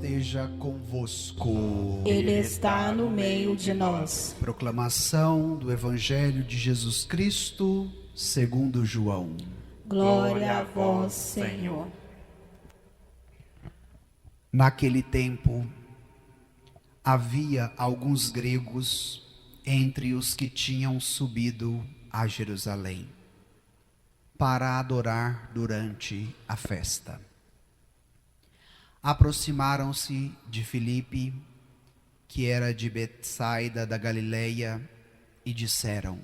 esteja convosco. Ele está no meio de nós. Proclamação do Evangelho de Jesus Cristo, segundo João. Glória a vós, Senhor. Naquele tempo, havia alguns gregos entre os que tinham subido a Jerusalém para adorar durante a festa. Aproximaram-se de Filipe, que era de Betsaida da Galileia, e disseram: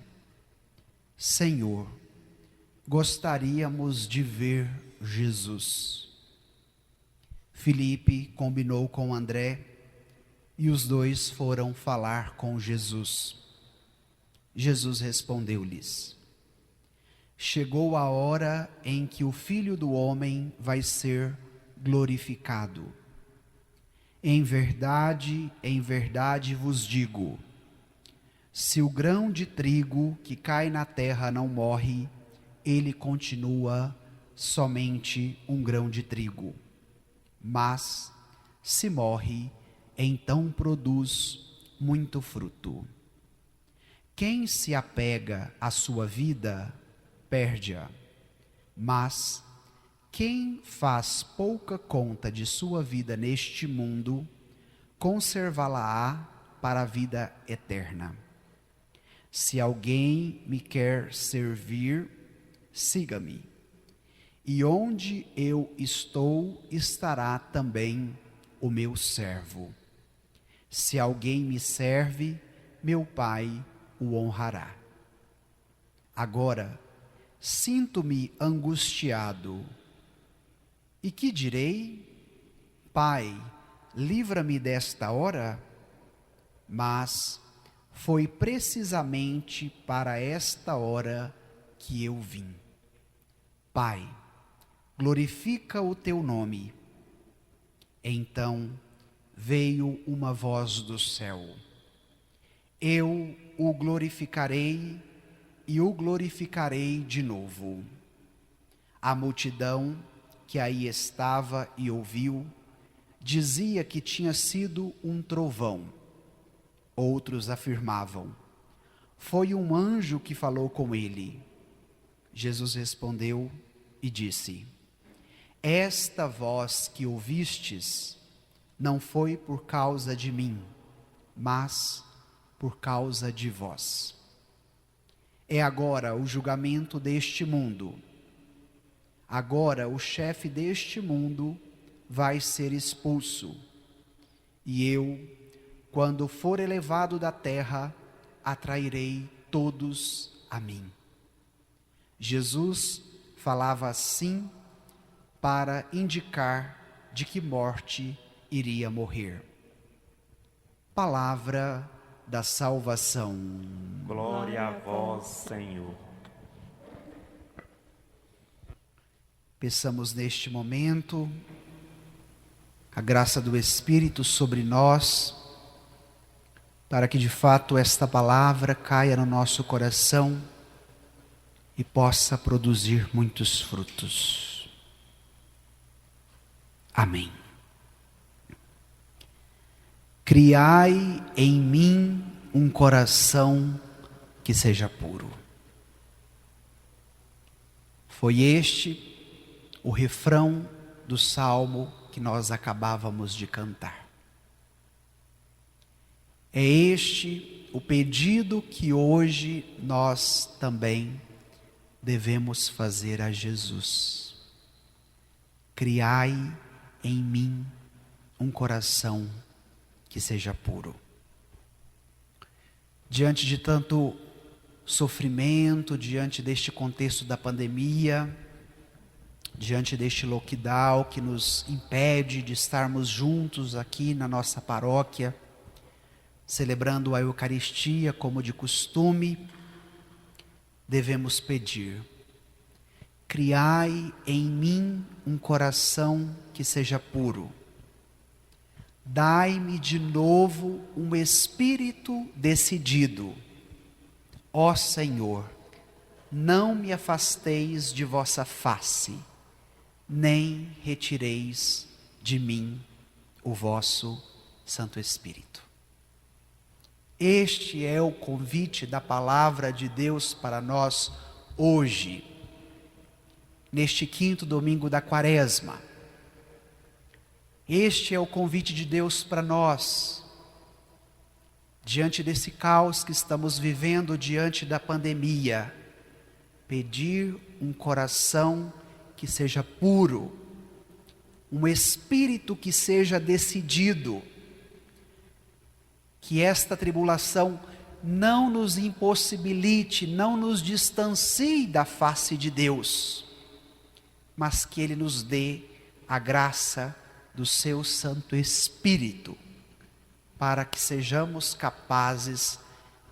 Senhor, gostaríamos de ver Jesus. Filipe combinou com André e os dois foram falar com Jesus. Jesus respondeu-lhes: Chegou a hora em que o Filho do Homem vai ser glorificado. Em verdade vos digo, se o grão de trigo que cai na terra não morre, ele continua somente um grão de trigo. Mas, se morre, então produz muito fruto. Quem se apega à sua vida, perde-a. Mas, quem faz pouca conta de sua vida neste mundo, conservá-la-á para a vida eterna. Se alguém me quer servir, siga-me. E onde eu estou, estará também o meu servo. Se alguém me serve, meu Pai o honrará. Agora, sinto-me angustiado. E que direi? Pai, livra-me desta hora? Mas foi precisamente para esta hora que eu vim. Pai, glorifica o teu nome. Então veio uma voz do céu: Eu o glorificarei e o glorificarei de novo. A multidão que aí estava e ouviu, dizia que tinha sido um trovão. Outros afirmavam: Foi um anjo que falou com ele. Jesus respondeu e disse: Esta voz que ouvistes não foi por causa de mim, mas por causa de vós. É agora o julgamento deste mundo. Agora o chefe deste mundo vai ser expulso. E eu, quando for elevado da terra, atrairei todos a mim. Jesus falava assim para indicar de que morte iria morrer. Palavra da salvação. Glória a vós, Senhor. Peçamos neste momento a graça do Espírito sobre nós, para que de fato esta palavra caia no nosso coração e possa produzir muitos frutos. Amém. Criai em mim um coração que seja puro. Foi este o refrão do salmo que nós acabávamos de cantar. É este o pedido que hoje nós também devemos fazer a Jesus. Criai em mim um coração que seja puro. Diante de tanto sofrimento, diante deste contexto da pandemia, diante deste lockdown que nos impede de estarmos juntos aqui na nossa paróquia, celebrando a Eucaristia como de costume, devemos pedir: criai em mim um coração que seja puro. Dai-me de novo um espírito decidido. Ó Senhor, não me afasteis de vossa face, nem retireis de mim o vosso Santo Espírito. Este é o convite da palavra de Deus para nós hoje, neste 5º domingo da Quaresma. Este é o convite de Deus para nós, diante desse caos que estamos vivendo, diante da pandemia, pedir um coração que seja puro, um espírito que seja decidido, que esta tribulação não nos impossibilite, não nos distancie da face de Deus, mas que Ele nos dê a graça do seu Santo Espírito, para que sejamos capazes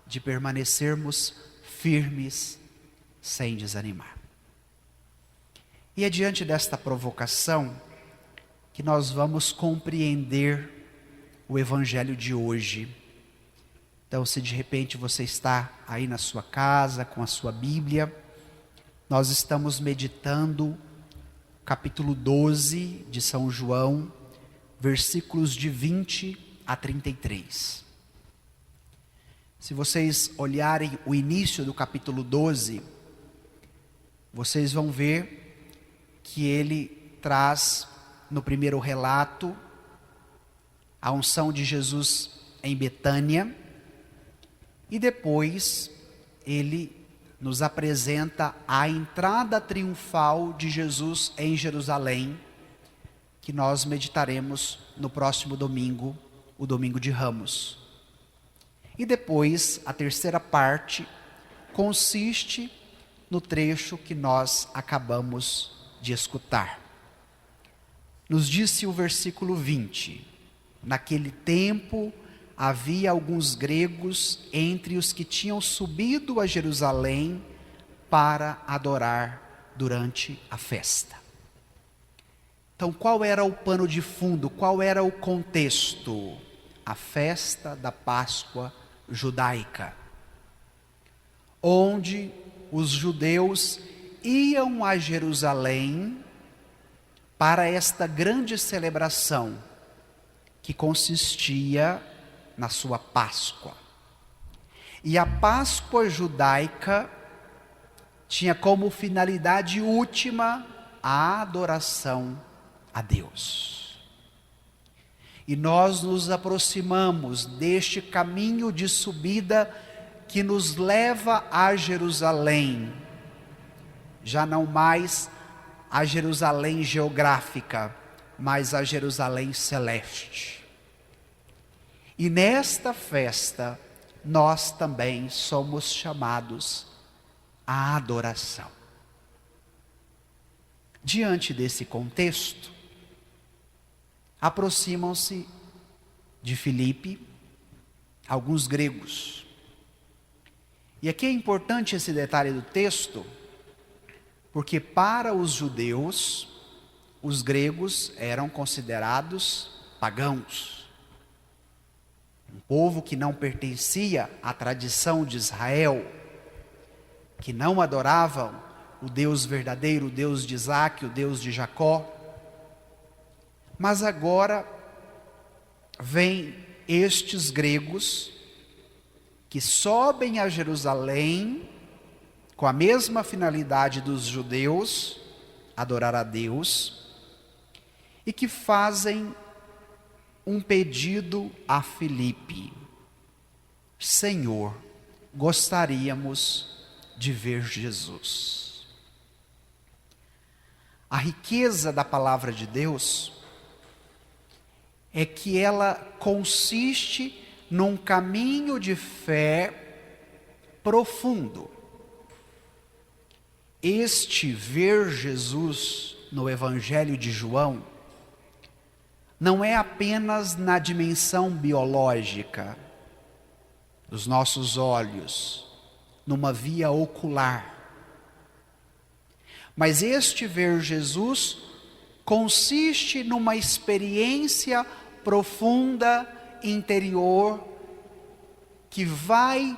de permanecermos firmes, sem desanimar. E é diante desta provocação que nós vamos compreender o Evangelho de hoje. Então, se de repente você está aí na sua casa, com a sua Bíblia, nós estamos meditando capítulo 12 de São João, versículos de 20 a 33. Se vocês olharem o início do capítulo 12, vocês vão ver que ele traz no primeiro relato a unção de Jesus em Betânia, e depois ele nos apresenta a entrada triunfal de Jesus em Jerusalém, que nós meditaremos no próximo domingo, o domingo de Ramos. E depois, a terceira parte consiste no trecho que nós acabamos de escutar. Nos disse o versículo 20: naquele tempo havia alguns gregos entre os que tinham subido a Jerusalém para adorar durante a festa. Então, qual era o pano de fundo? Qual era o contexto? A festa da Páscoa judaica, onde os judeus iam a Jerusalém para esta grande celebração, que consistia na sua Páscoa. E a Páscoa judaica tinha como finalidade última a adoração a Deus. E nós nos aproximamos deste caminho de subida que nos leva a Jerusalém, já não mais a Jerusalém geográfica, mas a Jerusalém celeste. E nesta festa, nós também somos chamados à adoração. Diante desse contexto, aproximam-se de Filipe alguns gregos. E aqui é importante esse detalhe do texto, porque para os judeus, os gregos eram considerados pagãos. Um povo que não pertencia à tradição de Israel, que não adoravam o Deus verdadeiro, o Deus de Isaac, o Deus de Jacó. Mas agora vêm estes gregos que sobem a Jerusalém com a mesma finalidade dos judeus, adorar a Deus, e que fazem um pedido a Filipe: Senhor, gostaríamos de ver Jesus. A riqueza da palavra de Deus é que ela consiste num caminho de fé profundo. Este ver Jesus no Evangelho de João não é apenas na dimensão biológica dos nossos olhos, numa via ocular. Mas este ver Jesus consiste numa experiência profunda, interior, que vai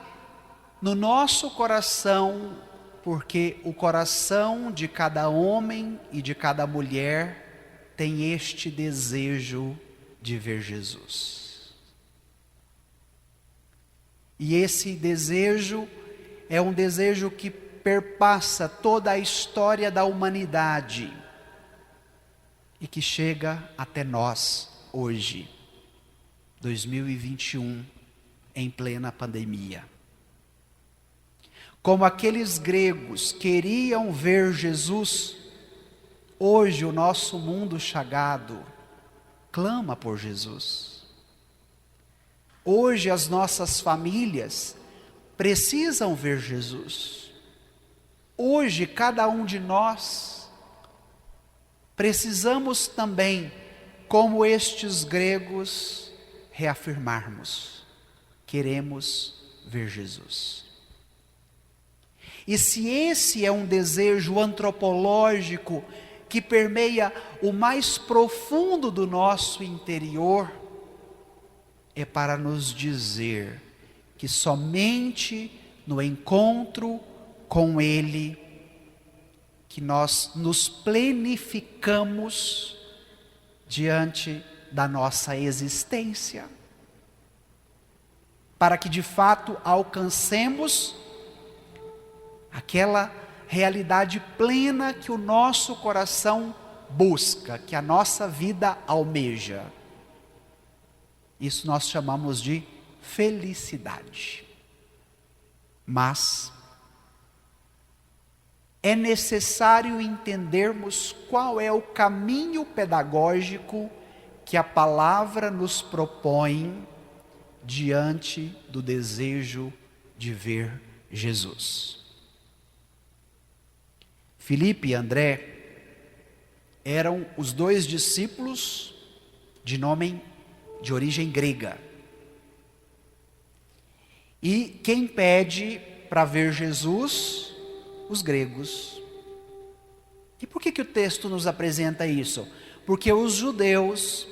no nosso coração, porque o coração de cada homem e de cada mulher tem este desejo de ver Jesus. E esse desejo é um desejo que perpassa toda a história da humanidade e que chega até nós hoje, 2021, em plena pandemia. Como aqueles gregos queriam ver Jesus, hoje o nosso mundo chagado clama por Jesus. Hoje as nossas famílias precisam ver Jesus. Hoje cada um de nós precisamos também, como estes gregos, reafirmarmos: queremos ver Jesus. E se esse é um desejo antropológico que permeia o mais profundo do nosso interior, é para nos dizer que somente no encontro com Ele que nós nos plenificamos diante da nossa existência, para que de fato alcancemos aquela realidade plena que o nosso coração busca, que a nossa vida almeja. Isso nós chamamos de felicidade. Mas é necessário entendermos qual é o caminho pedagógico que a palavra nos propõe diante do desejo de ver Jesus. Filipe e André eram os dois discípulos de origem grega. E quem pede para ver Jesus? Os gregos. E por que o texto nos apresenta isso? Porque os judeus,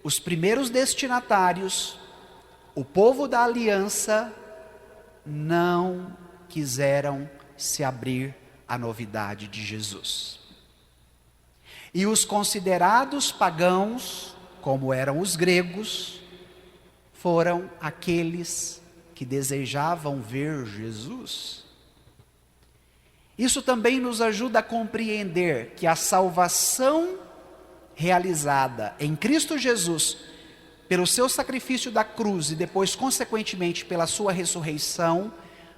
os primeiros destinatários, o povo da aliança, não quiseram se abrir à novidade de Jesus. E os considerados pagãos, como eram os gregos, foram aqueles que desejavam ver Jesus. Isso também nos ajuda a compreender que a salvação realizada em Cristo Jesus, pelo seu sacrifício da cruz e depois, consequentemente, pela sua ressurreição,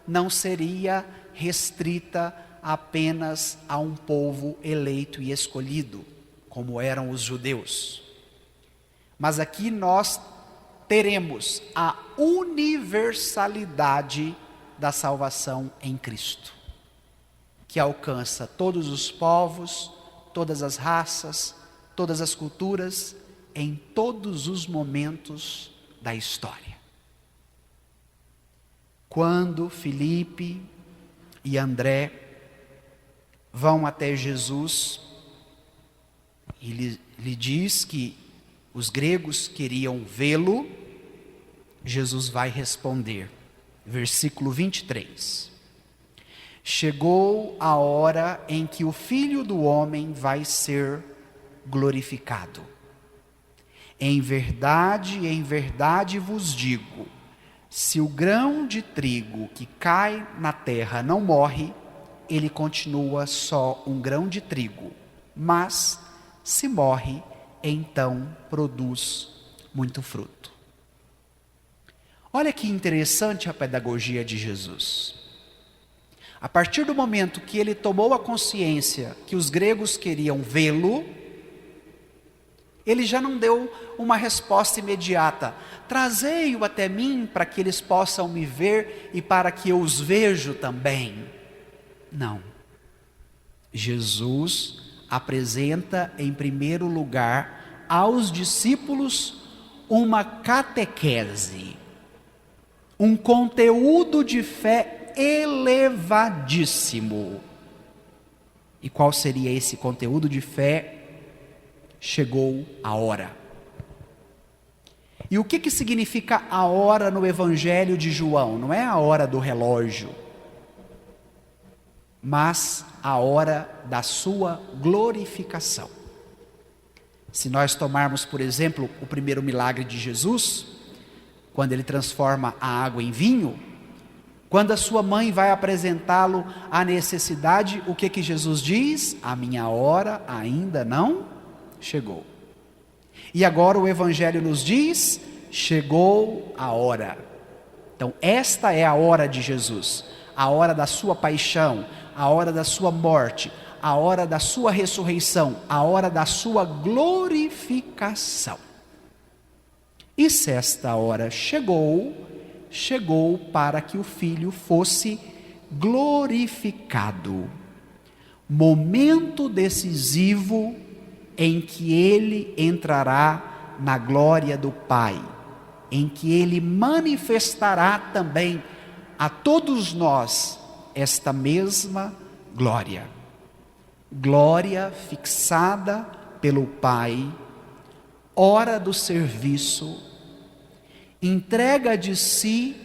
não seria restrita apenas a um povo eleito e escolhido, como eram os judeus. Mas aqui nós teremos a universalidade da salvação em Cristo, que alcança todos os povos, todas as raças, todas as culturas, em todos os momentos da história. Quando Filipe e André vão até Jesus, e lhe diz que os gregos queriam vê-lo, Jesus vai responder, versículo 23. Chegou a hora em que o Filho do Homem vai ser glorificado. Em verdade vos digo, se o grão de trigo que cai na terra não morre, ele continua só um grão de trigo, mas se morre, então produz muito fruto. Olha que interessante a pedagogia de Jesus. A partir do momento que ele tomou a consciência que os gregos queriam vê-lo, ele já não deu uma resposta imediata: trazei-o até mim para que eles possam me ver e para que eu os vejo também. Não. Jesus apresenta em primeiro lugar aos discípulos uma catequese, um conteúdo de fé elevadíssimo. E qual seria esse conteúdo de fé? Chegou a hora. E o que significa a hora no Evangelho de João? Não é a hora do relógio, mas a hora da sua glorificação. Se nós tomarmos, por exemplo, o primeiro milagre de Jesus, quando ele transforma a água em vinho, quando a sua mãe vai apresentá-lo à necessidade, o que Jesus diz? A minha hora ainda não chegou. E agora o Evangelho nos diz, chegou a hora. Então esta é a hora de Jesus, a hora da sua paixão, a hora da sua morte, a hora da sua ressurreição, a hora da sua glorificação. E se esta hora chegou, chegou para que o Filho fosse glorificado. Momento decisivo em que ele entrará na glória do Pai, em que ele manifestará também a todos nós esta mesma glória. Glória fixada pelo Pai, hora do serviço, entrega de si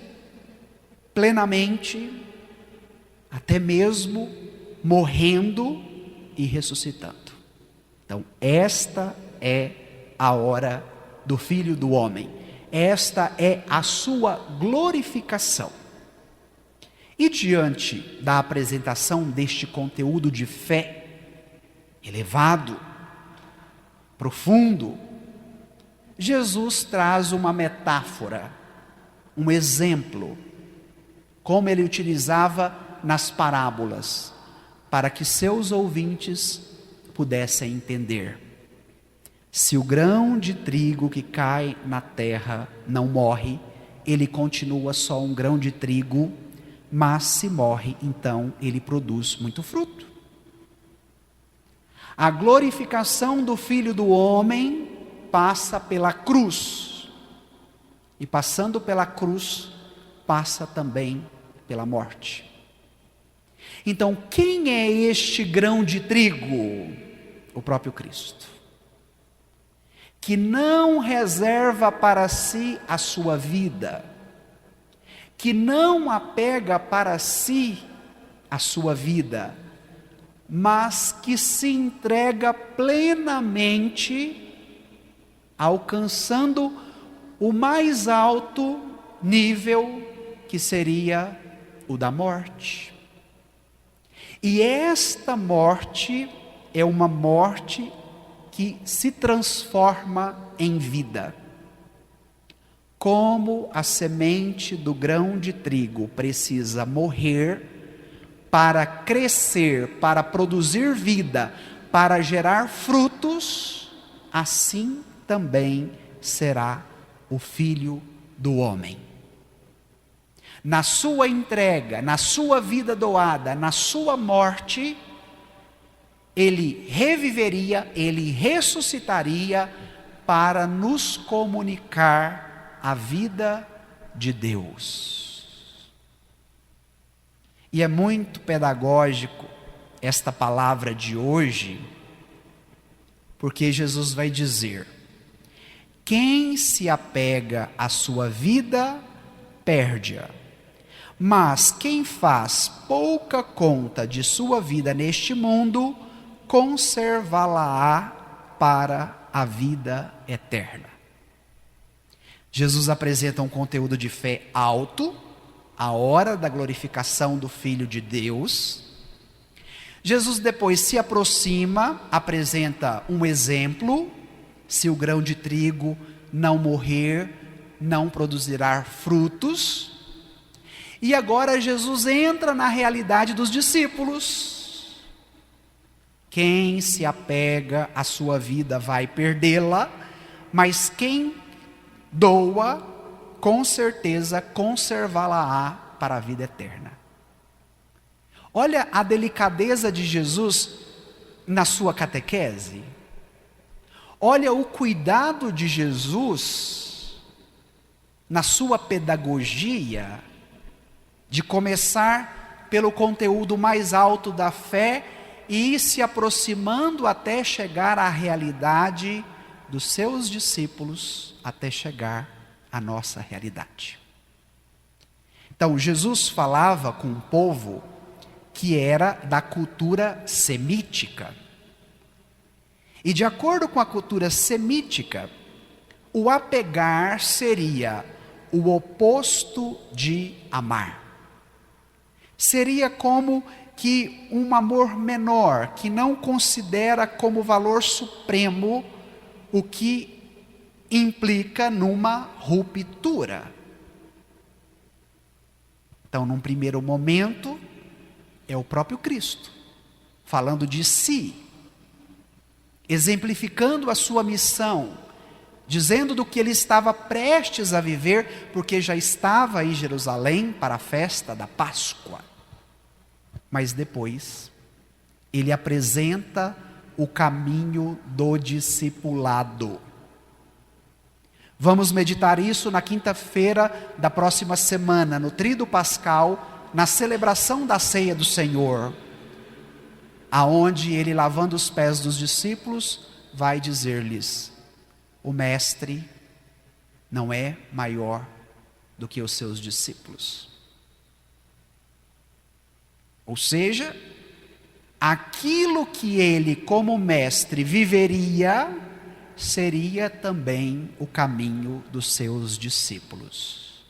plenamente, até mesmo morrendo e ressuscitando. Então, esta é a hora do Filho do Homem, esta é a sua glorificação. E diante da apresentação deste conteúdo de fé elevado, profundo, Jesus traz uma metáfora, um exemplo, como ele utilizava nas parábolas, para que seus ouvintes pudessem entender. Se o grão de trigo que cai na terra não morre, ele continua só um grão de trigo, mas se morre, então ele produz muito fruto. A glorificação do Filho do Homem passa pela cruz, e passando pela cruz, passa também pela morte. Então, quem é este grão de trigo? O próprio Cristo, que não reserva para si a sua vida, que não apega para si a sua vida, mas que se entrega plenamente, alcançando o mais alto nível, que seria o da morte. E esta morte é uma morte que se transforma em vida. Como a semente do grão de trigo precisa morrer para crescer, para produzir vida, para gerar frutos, assim também será o Filho do Homem. Na sua entrega, na sua vida doada, na sua morte, ele reviveria, ele ressuscitaria para nos comunicar a vida de Deus. E é muito pedagógico esta palavra de hoje, porque Jesus vai dizer: quem se apega à sua vida, perde-a. Mas quem faz pouca conta de sua vida neste mundo, conservá-la-á para a vida eterna. Jesus apresenta um conteúdo de fé alto, a hora da glorificação do Filho de Deus. Jesus depois se aproxima, apresenta um exemplo: se o grão de trigo não morrer, não produzirá frutos. E agora Jesus entra na realidade dos discípulos. Quem se apega à sua vida vai perdê-la, mas quem doa, com certeza conservá-la-á para a vida eterna. Olha a delicadeza de Jesus na sua catequese. Olha o cuidado de Jesus na sua pedagogia, de começar pelo conteúdo mais alto da fé e ir se aproximando até chegar à realidade dos seus discípulos, até chegar à nossa realidade. Então, Jesus falava com um povo que era da cultura semítica. E de acordo com a cultura semítica, o apegar seria o oposto de amar. Seria como que um amor menor, que não considera como valor supremo o que implica numa ruptura. Então, num primeiro momento, é o próprio Cristo, falando de si, exemplificando a sua missão, dizendo do que ele estava prestes a viver, porque já estava em Jerusalém para a festa da Páscoa. Mas depois, ele apresenta o caminho do discipulado. Vamos meditar isso na quinta-feira da próxima semana, no Tríduo Pascal, na celebração da ceia do Senhor, aonde ele, lavando os pés dos discípulos, vai dizer-lhes: o mestre não é maior do que os seus discípulos. Ou seja, aquilo que ele como mestre viveria, seria também o caminho dos seus discípulos.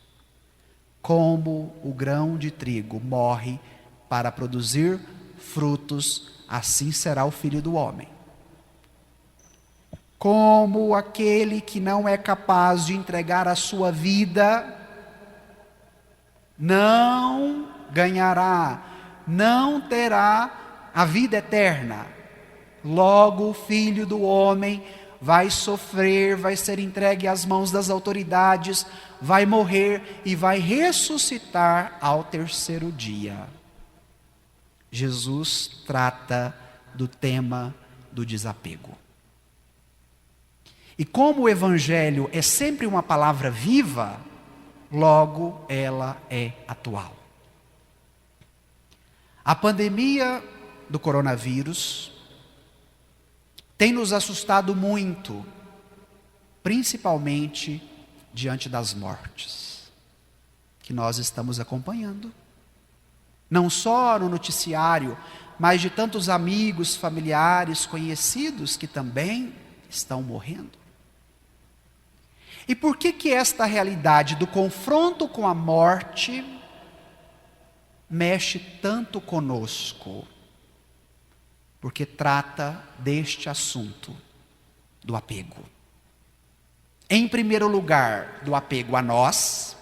Como o grão de trigo morre para produzir frutos, assim será o Filho do Homem. Como aquele que não é capaz de entregar a sua vida, não ganhará, não terá a vida eterna. Logo o Filho do Homem vai sofrer, vai ser entregue às mãos das autoridades, vai morrer e vai ressuscitar ao terceiro dia. Jesus trata do tema do desapego. E como o Evangelho é sempre uma palavra viva, logo ela é atual. A pandemia do coronavírus tem nos assustado muito, principalmente diante das mortes que nós estamos acompanhando. Não só no noticiário, mas de tantos amigos, familiares, conhecidos que também estão morrendo. E por que esta realidade do confronto com a morte mexe tanto conosco? Porque trata deste assunto do apego. Em primeiro lugar, do apego a nós.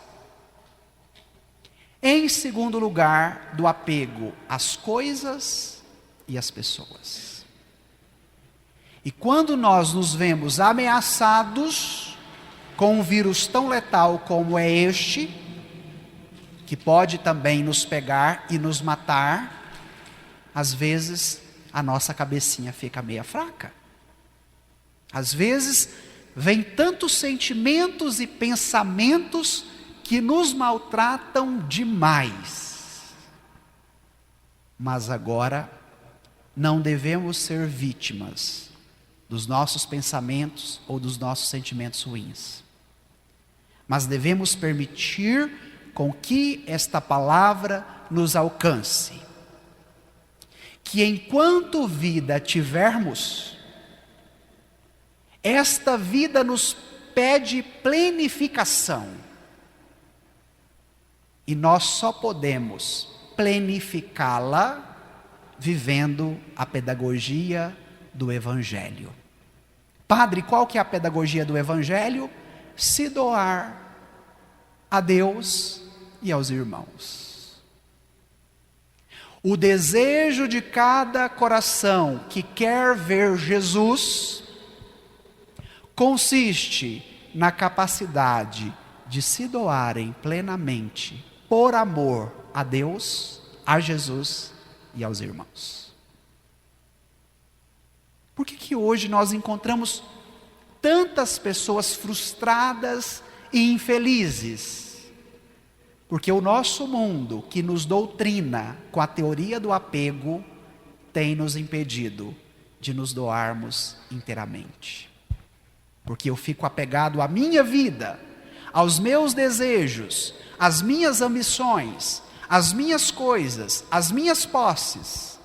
Em segundo lugar, do apego às coisas e às pessoas. E quando nós nos vemos ameaçados com um vírus tão letal como é este, que pode também nos pegar e nos matar, às vezes a nossa cabecinha fica meia fraca. Às vezes vem tantos sentimentos e pensamentos que nos maltratam demais. Mas agora não devemos ser vítimas dos nossos pensamentos ou dos nossos sentimentos ruins. Mas devemos permitir com que esta palavra nos alcance. Que enquanto vida tivermos, esta vida nos pede plenificação. E nós só podemos plenificá-la vivendo a pedagogia do Evangelho. Padre, qual que é a pedagogia do Evangelho? Se doar a Deus e aos irmãos. O desejo de cada coração que quer ver Jesus consiste na capacidade de se doarem plenamente por amor a Deus, a Jesus e aos irmãos. Por que hoje nós encontramos tantas pessoas frustradas e infelizes? Porque o nosso mundo, que nos doutrina com a teoria do apego, tem nos impedido de nos doarmos inteiramente. Porque eu fico apegado à minha vida, aos meus desejos, às minhas ambições, às minhas coisas, às minhas posses.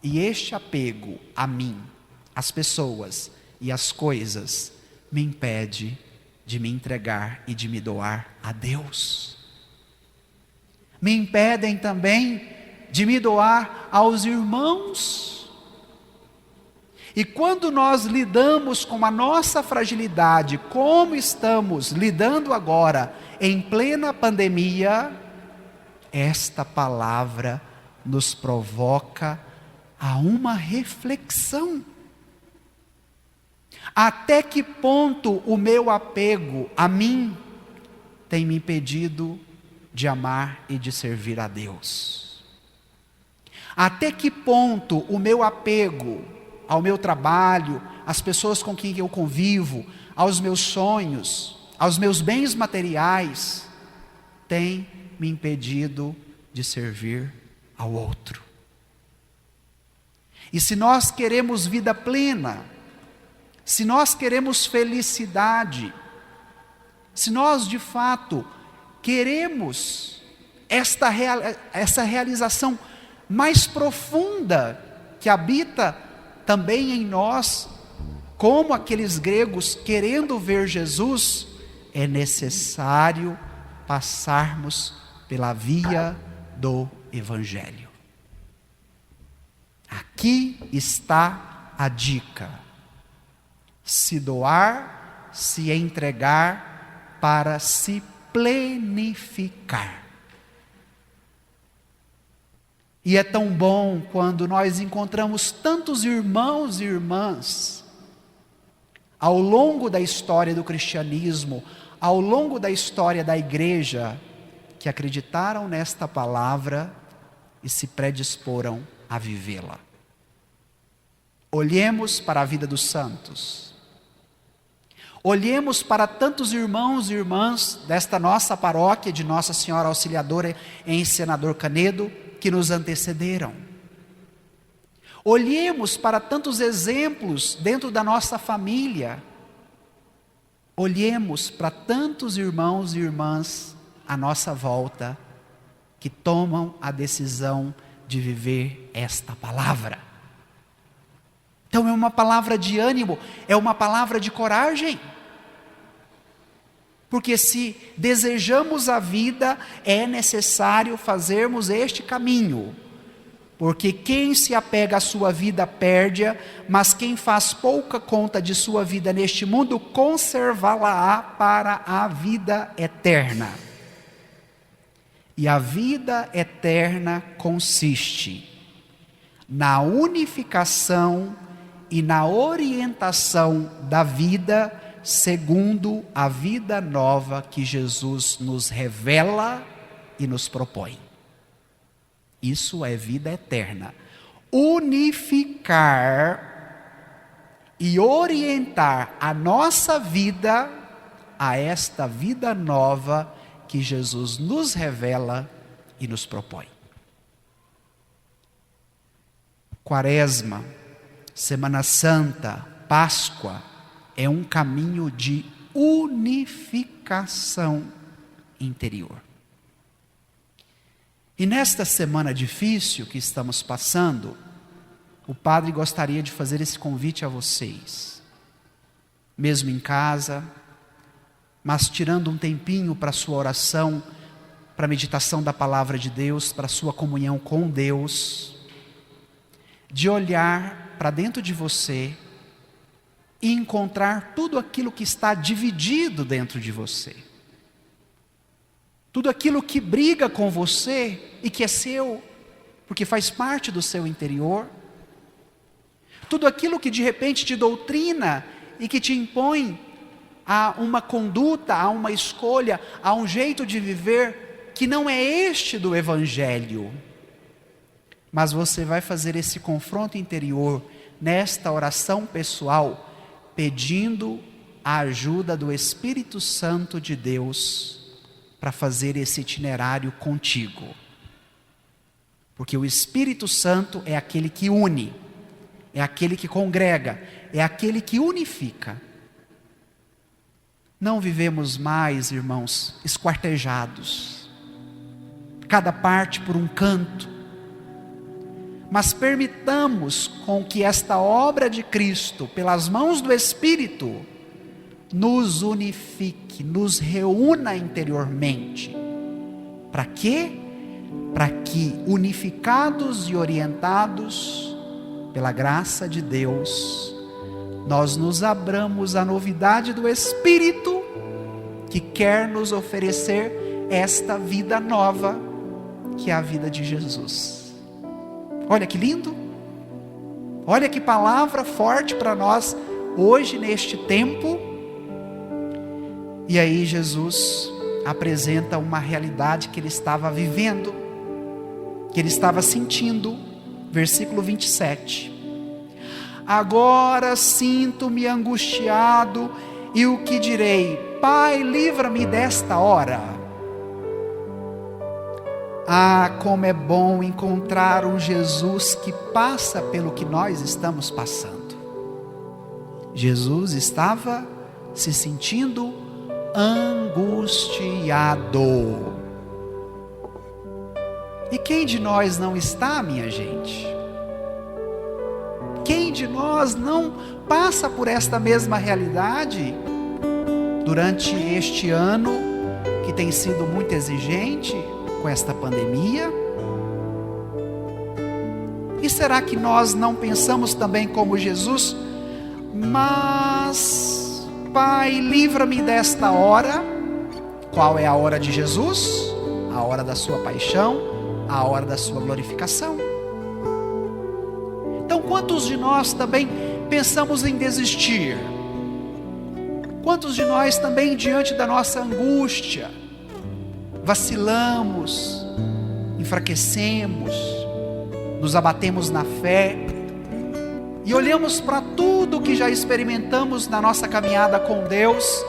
E este apego a mim, as pessoas e as coisas me impede de me entregar e de me doar a Deus. Me impedem também de me doar aos irmãos. E quando nós lidamos com a nossa fragilidade, como estamos lidando agora, em plena pandemia, esta palavra nos provoca a uma reflexão. Até que ponto o meu apego a mim tem me impedido de amar e de servir a Deus? Até que ponto o meu apego ao meu trabalho, às pessoas com quem eu convivo, aos meus sonhos, aos meus bens materiais, tem me impedido de servir ao outro? E se nós queremos vida plena, se nós queremos felicidade, se nós de fato queremos essa realização mais profunda que habita também em nós, como aqueles gregos querendo ver Jesus, é necessário passarmos pela via do Evangelho. Aqui está a dica: se doar, se entregar para se plenificar. E é tão bom quando nós encontramos tantos irmãos e irmãs ao longo da história do cristianismo, ao longo da história da igreja, que acreditaram nesta palavra e se predisporam a vivê-la. Olhemos para a vida dos santos. Olhemos para tantos irmãos e irmãs desta nossa paróquia de Nossa Senhora Auxiliadora em Senador Canedo, que nos antecederam. Olhemos para tantos exemplos dentro da nossa família. Olhemos para tantos irmãos e irmãs à nossa volta, que tomam a decisão de viver esta palavra. Então é uma palavra de ânimo, é uma palavra de coragem. Porque se desejamos a vida, é necessário fazermos este caminho. Porque quem se apega à sua vida perde-a, mas quem faz pouca conta de sua vida neste mundo, conservá-la-á para a vida eterna. E a vida eterna consiste na unificação e na orientação da vida segundo a vida nova que Jesus nos revela e nos propõe. Isso é vida eterna. Unificar e orientar a nossa vida a esta vida nova que Jesus nos revela e nos propõe. Quaresma, Semana Santa, Páscoa, é um caminho de unificação interior. E nesta semana difícil que estamos passando, o padre gostaria de fazer esse convite a vocês. Mesmo em casa, mas tirando um tempinho para a sua oração, para a meditação da palavra de Deus, para a sua comunhão com Deus, de olhar para dentro de você e encontrar tudo aquilo que está dividido dentro de você. Tudo aquilo que briga com você e que é seu, porque faz parte do seu interior. Tudo aquilo que de repente te doutrina e que te impõe a uma conduta, a uma escolha, a um jeito de viver que não é este do Evangelho. Mas você vai fazer esse confronto interior nesta oração pessoal, pedindo a ajuda do Espírito Santo de Deus para fazer esse itinerário contigo. Porque o Espírito Santo é aquele que une, é aquele que congrega, é aquele que unifica. Não vivemos mais, irmãos, esquartejados, cada parte por um canto, mas permitamos com que esta obra de Cristo, pelas mãos do Espírito, nos unifique, nos reúna interiormente. Para quê? Para que, unificados e orientados pela graça de Deus, nós nos abramos à novidade do Espírito, que quer nos oferecer esta vida nova, que é a vida de Jesus. Olha que lindo! Olha que palavra forte para nós hoje, neste tempo. E aí Jesus apresenta uma realidade que ele estava vivendo, que ele estava sentindo. Versículo 27. Agora sinto-me angustiado, e o que direi? Pai, livra-me desta hora. Ah, como é bom encontrar um Jesus que passa pelo que nós estamos passando. Jesus estava se sentindo angustiado. E quem de nós não está, minha gente? Quem de nós não passa por esta mesma realidade durante este ano que tem sido muito exigente com esta pandemia? E será que nós não pensamos também como Jesus? Mas Pai, livra-me desta hora. Qual é a hora de Jesus? A hora da sua paixão, a hora da sua glorificação. Então, quantos de nós também pensamos em desistir? Quantos de nós também, diante da nossa angústia, vacilamos, enfraquecemos, nos abatemos na fé, e olhamos para tudo que já experimentamos na nossa caminhada com Deus,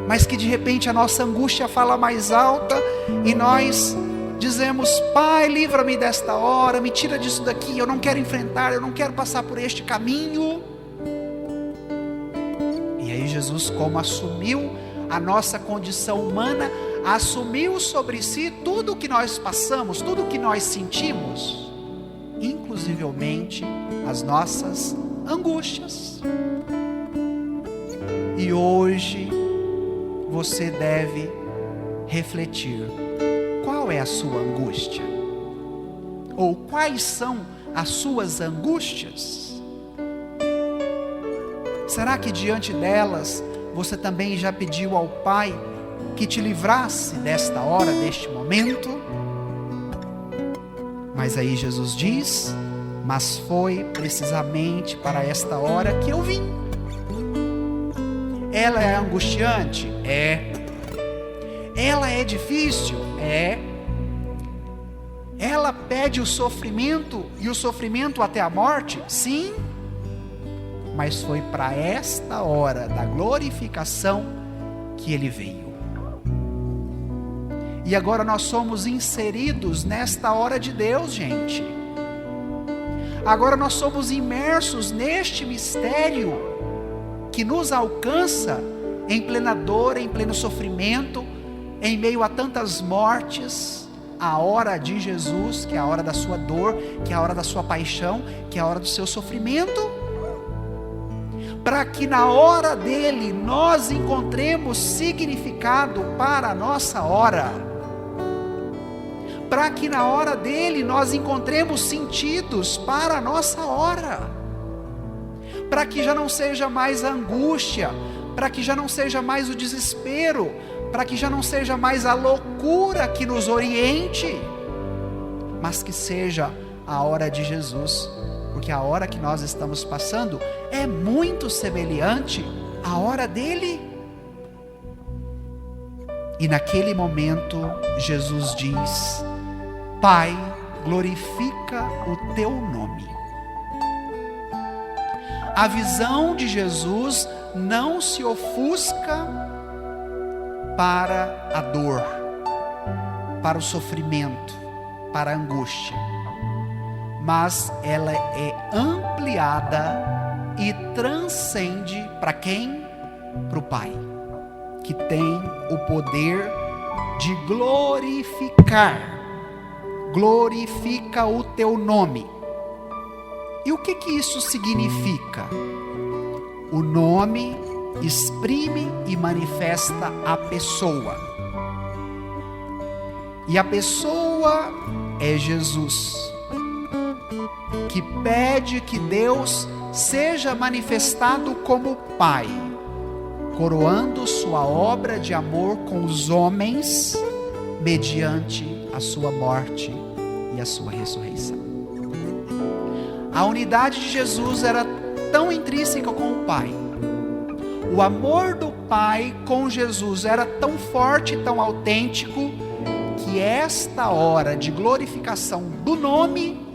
mas que de repente a nossa angústia fala mais alta, e nós dizemos: Pai, livra-me desta hora, me tira disso daqui, eu não quero enfrentar, eu não quero passar por este caminho. E aí Jesus, como assumiu a nossa condição humana, assumiu sobre si tudo o que nós passamos, tudo o que nós sentimos, inclusivemente as nossas angústias. E hoje você deve refletir: qual é a sua angústia? Ou quais são as suas angústias? Será que diante delas você também já pediu ao Pai que te livrasse desta hora, deste momento? Mas aí Jesus diz: mas foi precisamente para esta hora que eu vim. Ela é angustiante? É. Ela é difícil? É. Ela pede o sofrimento, e o sofrimento até a morte? Sim. Mas foi para esta hora da glorificação que ele veio. E agora nós somos inseridos nesta hora de Deus, gente. Agora nós somos imersos neste mistério que nos alcança em plena dor, em pleno sofrimento, em meio a tantas mortes. A hora de Jesus, que é a hora da sua dor, que é a hora da sua paixão, que é a hora do seu sofrimento, para que na hora dele nós encontremos significado para a nossa hora, para que na hora dele nós encontremos sentidos para a nossa hora, para que já não seja mais a angústia, para que já não seja mais o desespero, para que já não seja mais a loucura que nos oriente, mas que seja a hora de Jesus, porque a hora que nós estamos passando é muito semelhante à hora dele. E naquele momento Jesus diz: Pai, glorifica o teu nome. A visão de Jesus não se ofusca para a dor, para o sofrimento, para a angústia, mas ela é ampliada e transcende para quem? Para o Pai, que tem o poder de glorificar. Glorifica o teu nome. E o que isso significa? O nome exprime e manifesta a pessoa. E a pessoa é Jesus, que pede que Deus seja manifestado como Pai, coroando sua obra de amor com os homens, mediante a sua morte e a sua ressurreição. A unidade de Jesus era tão intrínseca com o Pai. O amor do Pai com Jesus era tão forte e tão autêntico, que esta hora de glorificação do nome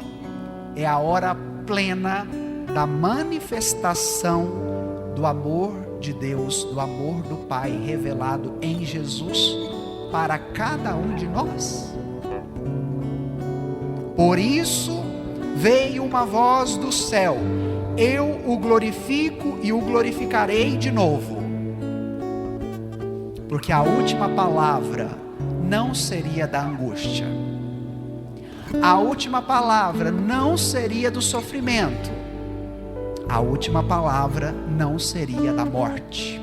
é a hora plena da manifestação do amor de Deus, do amor do Pai revelado em Jesus para cada um de nós. Por isso veio uma voz do céu: eu o glorifico e o glorificarei de novo. Porque a última palavra não seria da angústia, a última palavra não seria do sofrimento, a última palavra não seria da morte,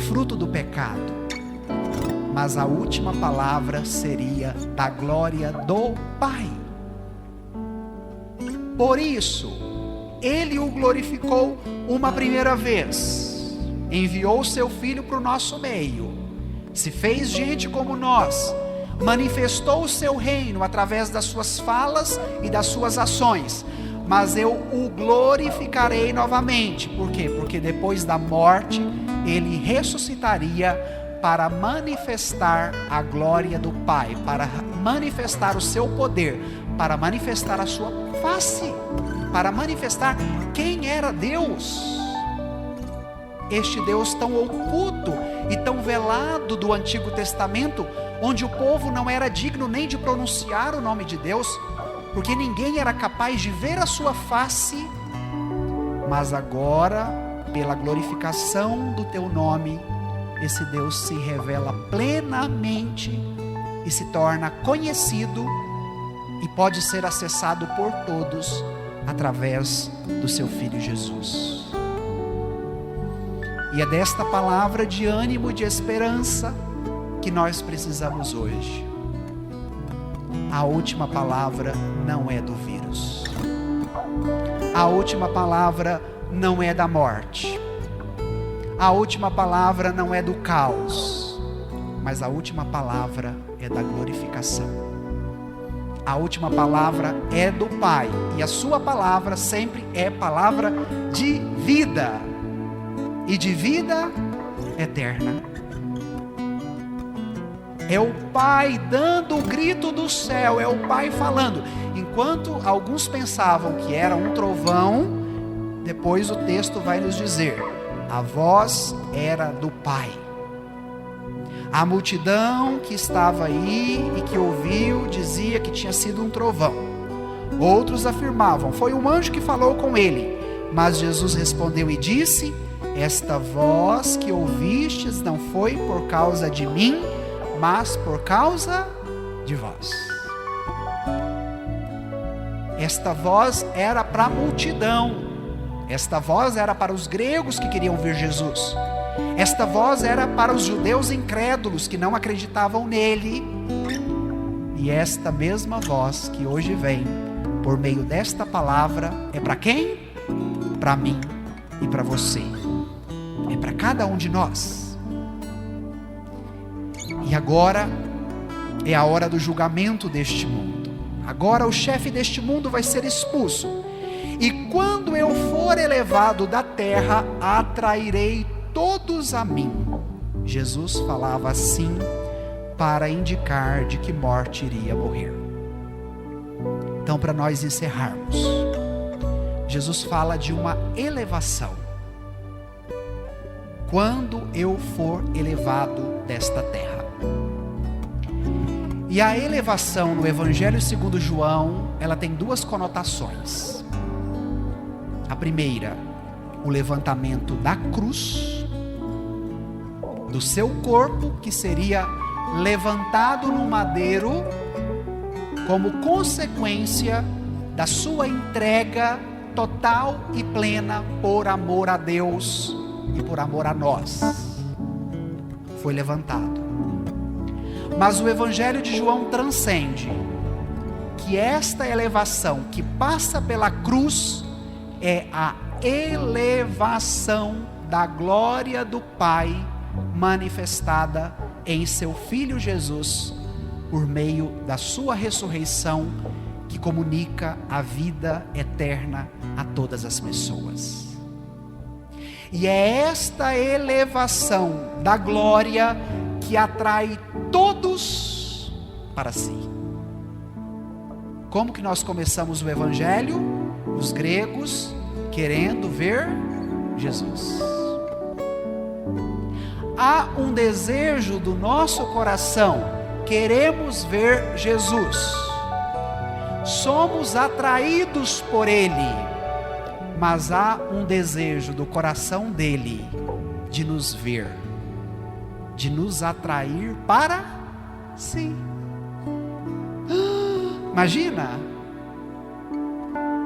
fruto do pecado, mas a última palavra seria da glória do Pai. Por isso, Ele o glorificou uma primeira vez, enviou seu Filho para o nosso meio, se fez gente como nós, manifestou o seu reino através das suas falas e das suas ações, mas eu o glorificarei novamente. Por quê? Porque depois da morte, Ele ressuscitaria para manifestar a glória do Pai, para manifestar o seu poder, para manifestar a sua face, para manifestar quem era Deus. Este Deus tão oculto e tão velado do Antigo Testamento, onde o povo não era digno nem de pronunciar o nome de Deus, porque ninguém era capaz de ver a sua face. Mas agora, pela glorificação do teu nome, esse Deus se revela plenamente e se torna conhecido e pode ser acessado por todos através do seu Filho Jesus. E é desta palavra de ânimo e de esperança que nós precisamos hoje. A última palavra não é do vírus, a última palavra não é da morte, a última palavra não é do caos, mas a última palavra é da glorificação. A última palavra é do Pai, e a sua palavra sempre é palavra de vida, e de vida eterna. É o Pai dando o grito do céu, é o Pai falando. Enquanto alguns pensavam que era um trovão, depois o texto vai nos dizer: a voz era do Pai. A multidão que estava aí e que ouviu dizia que tinha sido um trovão. Outros afirmavam: foi um anjo que falou com ele. Mas Jesus respondeu e disse: esta voz que ouvistes não foi por causa de mim, mas por causa de vós. Esta voz era para a multidão. Esta voz era para os gregos que queriam ver Jesus. Esta voz era para os judeus incrédulos que não acreditavam nele. E esta mesma voz que hoje vem por meio desta palavra é para quem? Para mim e para você. É para cada um de nós. E agora é a hora do julgamento deste mundo. Agora o chefe deste mundo vai ser expulso. E quando eu for elevado da terra, atrairei todos a mim. Jesus falava assim para indicar de que morte iria morrer. Então, para nós encerrarmos, Jesus fala de uma elevação. Quando eu for elevado desta terra. E a elevação no Evangelho segundo João, ela tem duas conotações. A primeira, o levantamento da cruz, do seu corpo, que seria levantado no madeiro, como consequência da sua entrega total e plena por amor a Deus e por amor a nós. Foi levantado. Mas o Evangelho de João transcende que esta elevação que passa pela cruz é a elevação da glória do Pai manifestada em seu Filho Jesus por meio da sua ressurreição, que comunica a vida eterna a todas as pessoas. E é esta elevação da glória que atrai todos para si. Como que nós começamos o Evangelho? Os gregos querendo ver Jesus. Há um desejo do nosso coração, queremos ver Jesus. Somos atraídos por Ele, mas há um desejo do coração dele de nos ver, de nos atrair para si. Imagina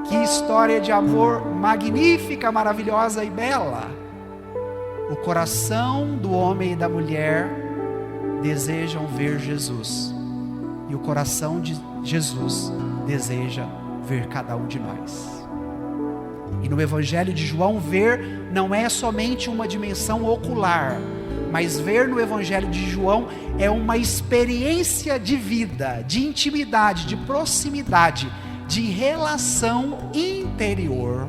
que história de amor magnífica, maravilhosa e bela. O coração do homem e da mulher desejam ver Jesus, e o coração de Jesus deseja ver cada um de nós. E no Evangelho de João, ver não é somente uma dimensão ocular, mas ver no Evangelho de João é uma experiência de vida, de intimidade, de proximidade, de relação interior.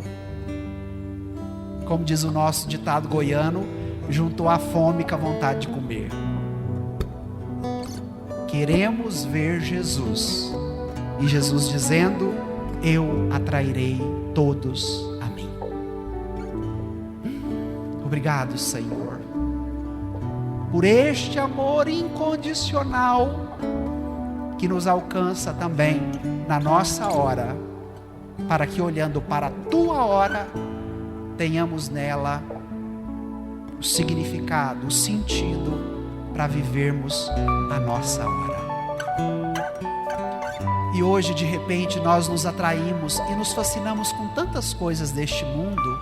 Como diz o nosso ditado goiano, juntou a fome com a vontade de comer. Queremos ver Jesus, e Jesus dizendo: eu atrairei todos a mim. Obrigado, Senhor, por este amor incondicional que nos alcança também na nossa hora, para que, olhando para a tua hora, tenhamos nela o significado, o sentido para vivermos a nossa hora. E hoje, de repente, nós nos atraímos e nos fascinamos com tantas coisas deste mundo,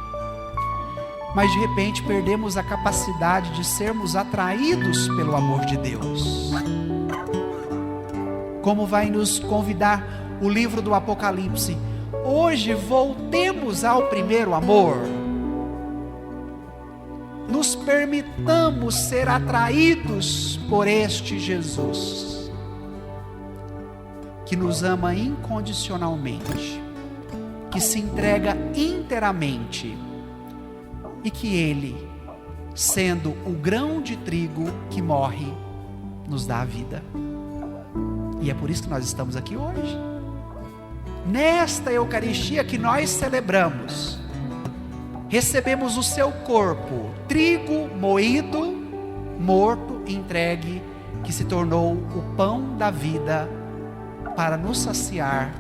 mas de repente perdemos a capacidade de sermos atraídos pelo amor de Deus. Como vai nos convidar o livro do Apocalipse: hoje voltemos ao primeiro amor. Nos permitamos ser atraídos por este Jesus, que nos ama incondicionalmente, que se entrega inteiramente, e que Ele, sendo o grão de trigo que morre, nos dá a vida. E é por isso que nós estamos aqui hoje, nesta Eucaristia que nós celebramos. Recebemos o seu corpo, trigo moído, morto, entregue, que se tornou o pão da vida, para nos saciar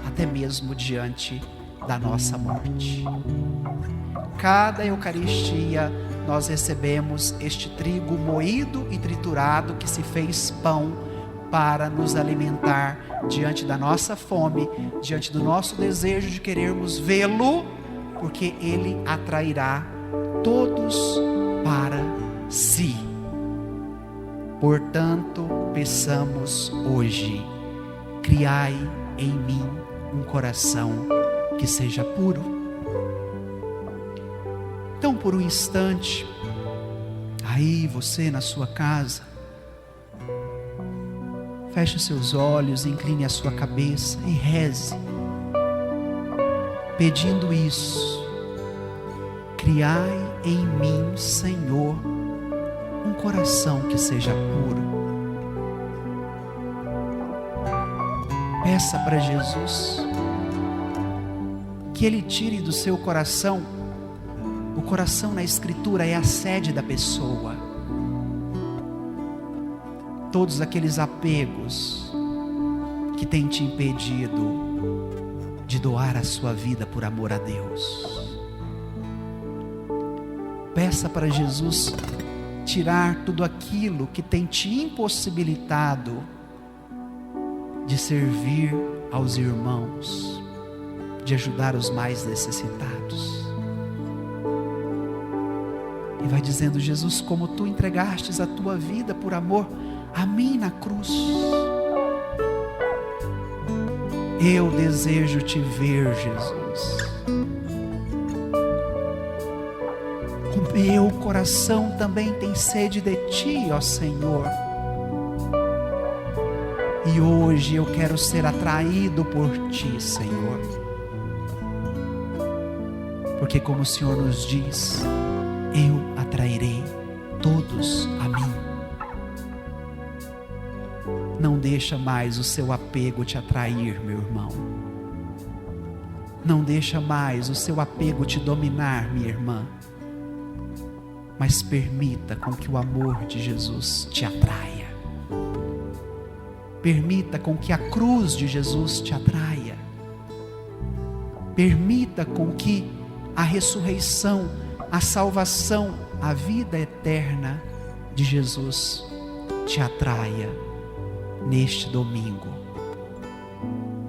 até mesmo diante da nossa morte. Cada Eucaristia nós recebemos este trigo moído e triturado que se fez pão, para nos alimentar diante da nossa fome, diante do nosso desejo de querermos vê-lo, porque Ele atrairá todos para si. Portanto, peçamos hoje: criai em mim um coração que seja puro. Então, por um instante, aí você na sua casa, feche os seus olhos, incline a sua cabeça e reze, pedindo isso: criai em mim, Senhor, um coração que seja puro. Peça para Jesus que Ele tire do seu coração. O coração na Escritura é a sede da pessoa. Todos aqueles apegos que têm te impedido de doar a sua vida por amor a Deus. Peça para Jesus tirar tudo aquilo que tem te impossibilitado de servir aos irmãos, de ajudar os mais necessitados. E vai dizendo: Jesus, como tu entregastes a tua vida por amor a mim na cruz, eu desejo te ver, Jesus. O meu coração também tem sede de ti, ó Senhor. E hoje eu quero ser atraído por ti, Senhor. Porque como o Senhor nos diz, eu atrairei todos a mim. Não deixa mais o seu apego te atrair, meu irmão. Não deixa mais o seu apego te dominar, minha irmã. Mas permita com que o amor de Jesus te atraia. Permita com que a cruz de Jesus te atraia. Permita com que a ressurreição, a salvação, a vida eterna de Jesus te atraia neste domingo.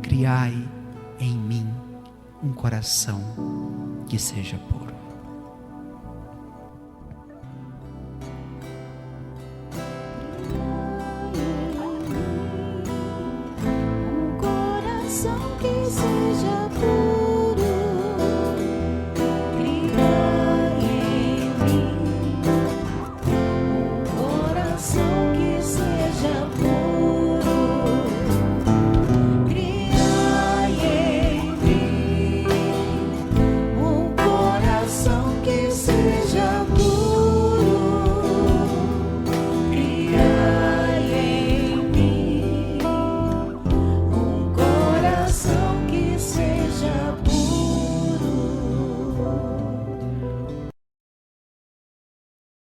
Criai em mim um coração que seja puro. Um coração que seja puro.